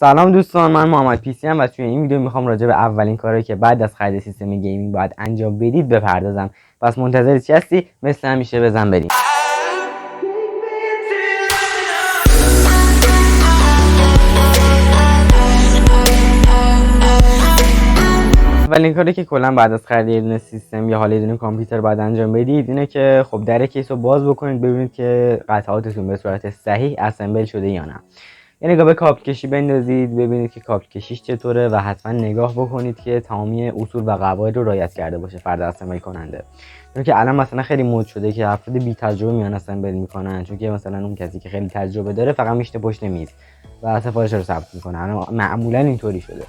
سلام دوستان، من محمد پیسی ام و توی این ویدیو میخوام راجع به اولین کاری که بعد از خرید سیستم گیمینگ باید انجام بدید بپردازم. پس منتظر چی هستی؟ مثل همیشه بزن بریم. اولین کاری که کلا بعد از خرید یه دونه سیستم یا حالا یه دونه کامپیوتر باید انجام بدید اینه که خب در کیس رو باز بکنید، ببینید که قطعاتتون به صورت صحیح اسمبل شده یا نه. یه نگاه به کابل کشی بندازید، ببینید که کابل کشیش چطوره و حتما نگاه بکنید که تمامی اصول و قواعد رو رعایت کرده باشه فرد اسمبل کننده. چون که الان مثلا خیلی مود شده که افراد بی تجربه میان اسمبل میکنن، چون که مثلا اون کسی که خیلی تجربه داره فقط میشته پشت میز و سفارش رو ثبت میکنه. الان معمولا اینطوری شده.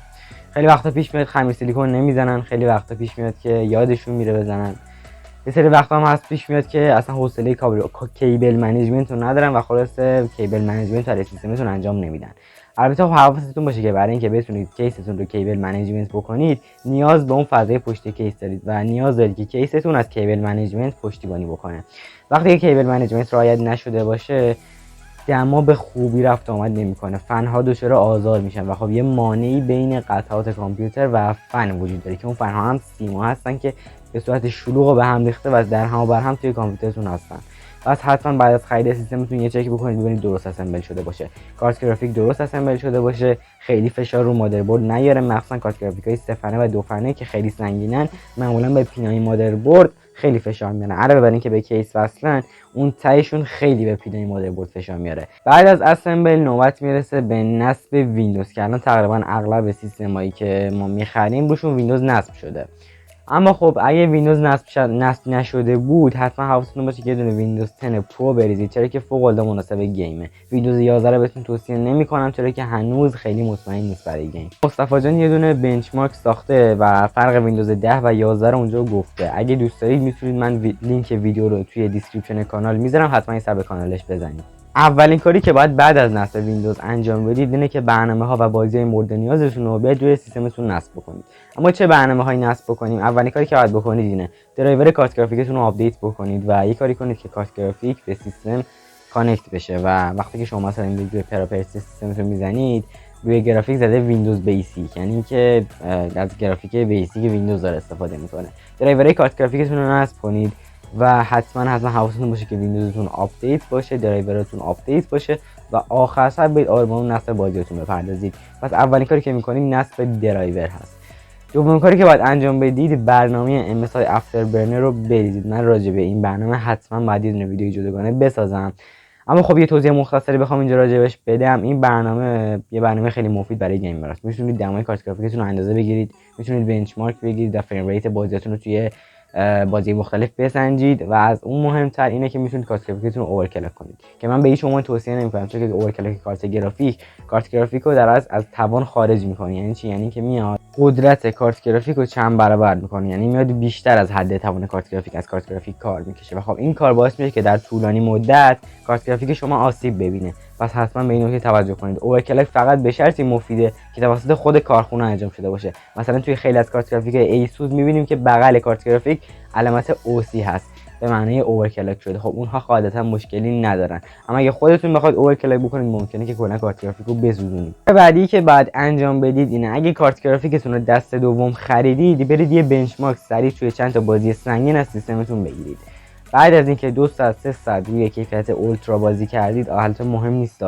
خیلی وقتا پیش میاد خمیر سیلیکون نمیزنن، خیلی وقتا پیش میاد که یادشون میره بزنن، یه سری وقتا هم هست پیش میاد که اصلا حوصله کیبل منیجمنت رو ندارن و خلاصه کیبل منیجمنت رو سیستمتون انجام نمیدن. البته حواستون باشه که برای اینکه بتونید کیستون رو کیبل منیجمنت بکنید نیاز به اون فضای پشت کیس دارید و نیاز دارید که کیستون از کیبل منیجمنت پشتیبانی بکنه. وقتی که کیبل منیجمنت رعایت نشده باشه دما به خوبی رفت آمد نمیکنه، فنها دچار آزار میشن و خب یه مانعی بین قطعات کامپیوتر و فن وجود داره که اون فنها هم سیما هستن که به صورت شلوغ و به هم ریخته و در هم و بر هم توی کامپیوترتون هستن. پس حتما بعد از خرید سیستمتون یه چک بکنید ببینید درست اسمبل شده باشه، کارت گرافیک درست اسمبل شده باشه، خیلی فشار رو مادربرد نیاره، مخصوصا کارت گرافیکای 3 فنه و 2 فنه که خیلی سنگینن معمولا به پینای مادربرد خیلی فشار میاره. علاوه بر اینکه به کیس وصلن اون تایشون خیلی به پینای مادربرد فشار میاره. بعد از اسمبل نوبت میرسه به نصب ویندوز که الان تقریبا اغلب سیستمایی که ما میخریم روشون ویندوز نصب شده. اما خب اگه ویندوز نصب نشده بود حتما حواستون باشه که یه دونه ویندوز 10 پرو بریزید، چرا که فوق العاده مناسب گیمه. ویندوز 11 رو بهتون توصیه نمی‌کنم چرا که هنوز خیلی مطمئن نیست برای گیم. مصطفی جان یه دونه بنچمارک ساخته و فرق ویندوز 10 و 11 رو اونجا گفته. اگه دوست دارید میتونید من لینک ویدیو رو توی دیسکریپشن کانال میذارم، حتما یه سر به کانالش بزنید. اولین کاری که باید بعد از نصب ویندوز انجام بدید اینه که برنامه‌ها و بازی‌های مورد نیازتون رو بیاید روی سیستمتون نصب بکنید. اما چه برنامه‌هایی نصب بکنیم؟ اولین کاری که باید بکنید اینه درایور کارت گرافیکتون رو آپدیت بکنید و یه کاری کنید که کارت گرافیک به سیستم کانکت بشه و وقتی که شما مثلا روی پراپرتی سیستمتون میزنید روی گرافیک زده ویندوز بیسیک، یعنی که از گرافیک بیسیک ویندوز داره استفاده میکنه. درایور کارت گرافیکتون رو نصب کنید و حتما حواستون باشه که ویندوزتون آپدیت باشه، درایورتون آپدیت باشه و آخر سر برید آرمان نصب بازیتون بپردازید. پس اولین کاری که میکنیم نصب درایور هست. دومین کاری که باید انجام بدید برنامه MSI Afterburner رو بریزید. من راجع به این برنامه حتما باید یه دونه ویدیو جداگانه بسازم، اما خب یه توضیح مختصری بخوام اینجا راجع بهش بدم، این برنامه یه برنامه خیلی مفید برای گیمراست. میتونید دمای کارت گرافیکتون رو اندازه بگیرید، میتونید بنچمارک بگیرید و فریم ریت بازیاتون رو توی بازی مختلف بسنجید و از اون مهمتر اینه که میتونید کارت گرافیکتون رو اورکلاک کنید که من به هیچ عنوان توصیه نمیکنم، چون که اورکلاک کارت گرافیک رو در از توان خارج میکنه. یعنی چی؟ یعنی که میاد قدرت کارت گرافیک رو چند برابر میکنه، یعنی میاد بیشتر از حد توان کارت گرافیک از کارت گرافیک کار میکشه و خب این کار باعث میشه که در طولانی مدت کارت گرافیک شما آسیب ببینه. پس حتما به این نکته توجه کنید. اوورکلاک فقط به شرطی مفیده که توسط خود کارخونه انجام شده باشه. مثلا توی خیلی از کارت گرافیک ایسوس میبینیم که بغل کارت گرافیک علامت اوسی هست به معنی اوورکلاک شده. خب اونها قاعدتا مشکلی ندارن، اما اگه خودتون بخواید اوورکلاک بکنید ممکنه که کلا کارت گرافیک رو بسوزونید. بعدی که بعد انجام بدید اینه اگه کارت گرافیکتون رو دست دوم خریدید برید یه بنچمارک سریع توی چند تا بازی سنگین از سیستمتون بگیرید. بعد از اینکه 2 ساعت 3 ساعت روی کیفیت اولترا بازی کردید البته مهم نیست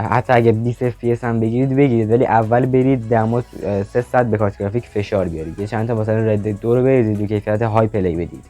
حتی اگه 20 FPS هم بگیرید ولی اول برید دما 3 ساعت به کارت گرافیک فشار بیارید. یه چند تا مثلا رد 2 رو بریزید رو کیفیت های پلی بدید،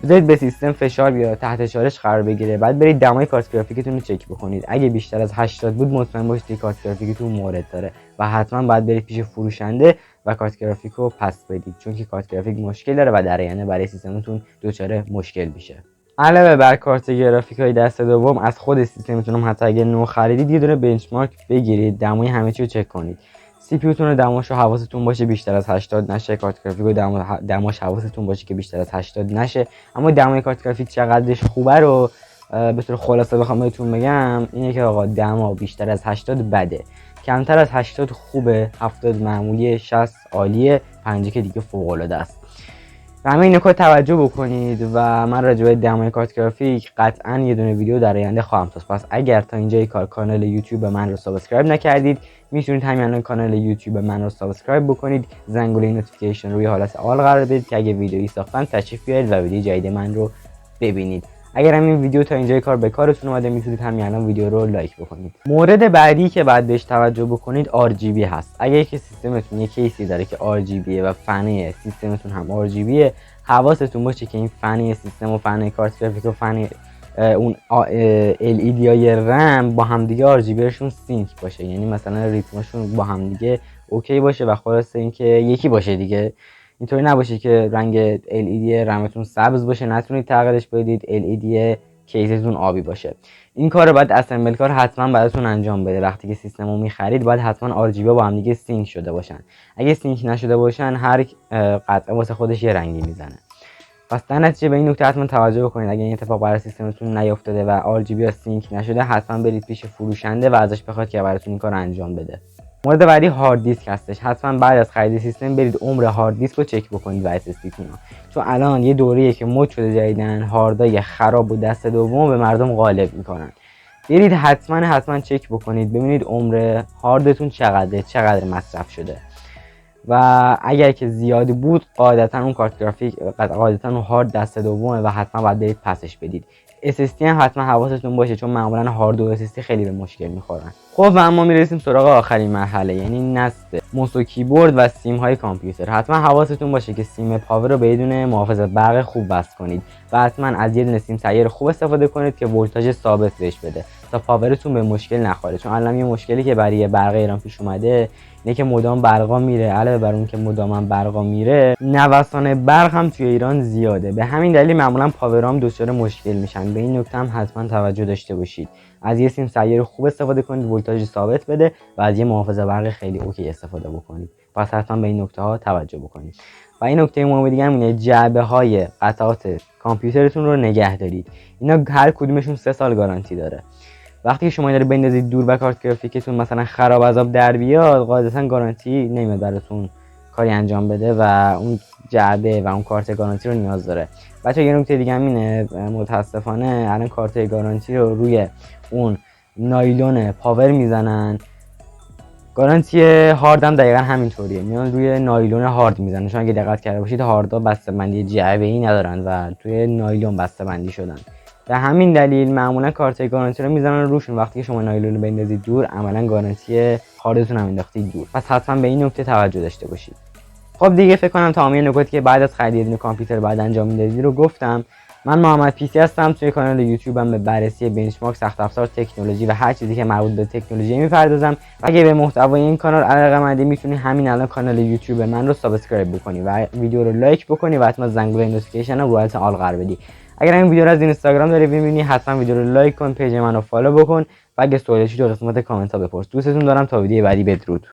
بذارید به سیستم فشار بیاد تحت چالش قرار بگیره. بعد برید دمای کارت گرافیکتون رو چک بکنید. اگه بیشتر از 80 بود مطمئن باشید که کارت گرافیکتون مورد داره و حتما باید برید پیش فروشنده و کارت گرافیک رو پس بدید، چون که کارت گرافیک مشکل داره و در آینده برای سیستمتون دچار مشکل میشه. علاوه بر کارت گرافیک های دست دوم از خود سیستمتون هم حتی اگه نو خریدید یه دونه بنچمارک بگیرید، دمای همه چی رو چک کنید. سی پی یو تون رو دماش رو حواستون باشه بیشتر از 80 نشه، کارت گرافیک رو دماش حواستون باشه که بیشتر از 80 نشه. اما دمای کارت گرافیک چقدرش خوبه رو به طور خلاصه بخوام بهتون بگم اینه که آقا دما بیشتر از 80 بده، کمتر از 80 خوبه، 70 معمولیه، 60 عالیه، 50 که دیگه فوق العاده است. و همه این نکات توجه بکنید و من راجع به دمای کارت گرافیک قطعا یه دونه ویدیو در آینده خواهم ساخت. پس اگر تا اینجای کار کانال یوتیوب من رو سابسکرایب نکردید میتونید همین الان کانال یوتیوب من رو سابسکرایب بکنید، زنگوله نوتیفیکیشن روی حالت آل قرار بدید که اگه ویدیویی ساختم تشریف بیارید و ویدیو جدید من رو ببینید. اگر همین ویدیو تا اینجای کار به کارتون اومده میتونید همین الان ویدیو رو لایک بکنید. مورد بعدی که بعد بهش توجه بکنید RGB هست. اگر که سیستمتون یه کیسی داره که RGB و فنه سیستمتون هم RGB، حواستون باشه که این فنه سیستم و فنه کارت گرافیک و فنه اون LED های رم با همدیگه RGB شون سینک باشه، یعنی مثلا ریتمشون با همدیگه اوکی باشه و خلاصه اینکه یکی باشه دیگه. اینطوری نباشه که رنگ LED رمتون سبز باشه نتونید تغییرش بدید، LED کیستون آبی باشه. این کار رو باید اسمبل کار حتما براتون انجام بده. وقتی که سیستم رو میخرید باید حتما RGB با هم دیگه سینک شده باشن. اگه سینک نشده باشن هر قطعه واسه خودش یه رنگی میزنه. پس در نتیجه به این نکته حتما توجه بکنید. اگه این اتفاق برای سیستمتون نیافتاده و RGB یا سینک نشده حتما برید پیش فروشنده و ازش بخواید که براتون این کار انجام بده. مورد بعدی هارد دیسک هستش. حتما بعد از خرید سیستم برید عمر هارد دیسک رو چک بکنید و SSD تون، چون الان یه دوره‌ایه که مد شده جدیدن هاردای خراب و دست دوم به مردم غالب میکنن. برید حتما چک بکنید ببینید عمر هاردتون چقدر مصرف شده و اگر که زیادی بود قاعدتا اون کارت گرافیک قاعدتا اون هارد دست دومه و حتما باید برید پسش بدید. SSD هم حتما حواستون باشه چون معمولا هارد و SSD خیلی به مشکل میخورن. خب و اما میرسیم سراغ آخرین مرحله، یعنی نصب موس و کیبورد و سیم های کامپیوتر. حتما حواستون باشه که سیم پاور رو بدون محافظت برق خوب وصل کنید و حتما از یه دونه سیم سیر خوب استفاده کنید که ولتاژ ثابت بهش بده تا پاورتون به مشکل نخوره. چون الان یه مشکلی که برای برق ایران پیش اومده اینه که مدام برقا میره، علاوه بر اون که مدام برقا میره نوسان برق هم توی ایران زیاده. به همین دلیل معمولا پاورام دچار مشکل میشن. به این نکته هم حتما توجه داشته باشید. از یه سیم سیر خوب استفاده کنید، ولتاژ ثابت بده و از یه محافظ برق خیلی اوکی استفاده بکنید. پس حتما به این نکته ها توجه بکنید. و این نکته مهم دیگه اینه جعبه های قطعات کامپیوترتون رو نگه دارید. اینا هر کدومشون 3 سال گارانتی داره. وقتی شما اینا رو بندازید دور و کارت گرافیکتون مثلا خراب از آب در بیاد قاعدتا گارانتی نمیاد براتون کاری انجام بده و اون جعبه و اون کارت گارانتی رو نیاز داره. بچه‌ها یه نکته دیگه هم اینه، متاسفانه الان کارت گارانتی رو روی اون نایلون پاور میزنن. گارانتی هارد هم دقیقا همینطوریه، میان روی نایلون هارد میزنن. چون اگه دقت کرده باشید هاردها بسته‌بندی جعبه‌ای ندارن و توی نایلون بسته‌بندی شدن. به همین دلیل معمولا کارت گارانتی رو میزنن روشون. وقتی که شما نایلون رو بندازید دور عملا گارانتی هاردتون هم انداختید دور. پس حتما به این نکته توجه داشته باشید. خب دیگه فکر کنم تمام نکاتی که بعد از خرید یه کامپیوتر بعد انجام میدادید رو گفتم. من محمد پیسی هستم. توی کانال یوتیوبم به بررسی بنچمارک، سخت افزار، تکنولوژی و هر چیزی که مربوط به تکنولوژی میپردازم. اگه به محتوای این کانال علاقه‌مندی میتونی همین الان کانال یوتیوب من رو سابسکرایب بکنی و ویدیو رو لایک بکنی و حتما زنگوله نوتیفیکیشن رو حالت آل قرار بدی. اگر این ویدیو رو از اینستاگرام داری ببینی حتما ویدیو رو لایک کن، پیج منو فالو بکن و اگه سوالی تو قسمت کامنت ها بپرس. دوستتون دارم. تا ویدیو بعدی، بدرود.